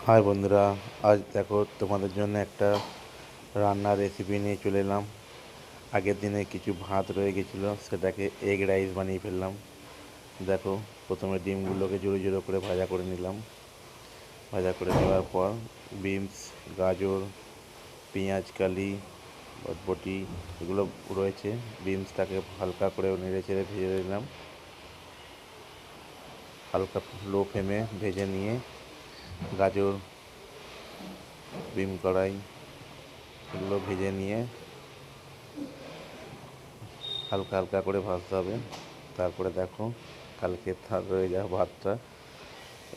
High বন্ধুরা, আজ দেখো তোমাদের জন্য একটা রান্নার রেসিপি নিয়ে চলে এলাম। আগের দিনে কিছু ভাত রয়ে গেছিলো, সেটাকে এগ রাইস বানিয়ে ফেললাম। দেখো, প্রথমে ডিমগুলোকে জোড়ো জোড়ো করে ভাজা করে নিলাম। ভাজা করে নেওয়ার পর বিনস, গাজর, পেঁয়াজ কালি, বটবটি এগুলো রয়েছে। বিনসটাকে হালকা করে নেড়ে চেড়ে ভেজে নিলাম। হালকা লো ফ্লেমে ভেজে নিয়ে গাজর, বিন কড়াই এগুলো ভেজে নিয়ে হালকা হালকা করে ভাজতে হবে। তারপরে দেখো, কালকে রয়ে যাওয়া ভাতটা,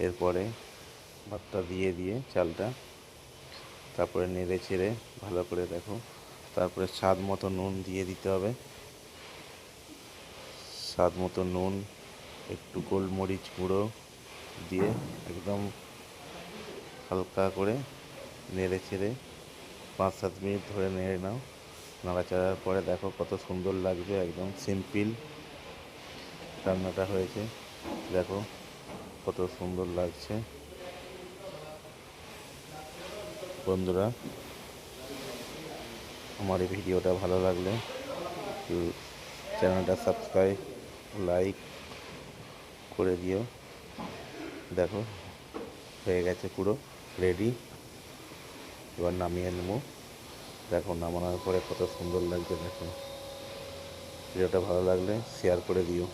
এরপরে ভাতটা দিয়ে চালটা, তারপরে নেড়ে চেড়ে ভালো করে দেখো। তারপরে স্বাদ মতো নুন দিয়ে দিতে হবে। স্বাদ মতো নুন, একটু গোলমরিচ গুঁড়ো দিয়ে একদম হালকা করে নেড়ে চেড়ে 5-7 মিনিট ধরে নেড়ে নাও। নাড়াচাড়ার পরে দেখো কত সুন্দর লাগবে। একদম সিম্পল রান্নাটা হয়েছে। দেখো কত সুন্দর লাগছে। বন্ধুরা, আমার এই ভিডিওটা ভালো লাগলে একটু চ্যানেলটা সাবস্ক্রাইব, লাইক করে দিও। দেখো হয়ে গেছে, পুরো রেডি। এবার নামিয়ে নেবো। দেখো নামানোর পরে কত সুন্দর লাগছে। দেখো, ভিডিওটা ভালো লাগলে শেয়ার করে দিও।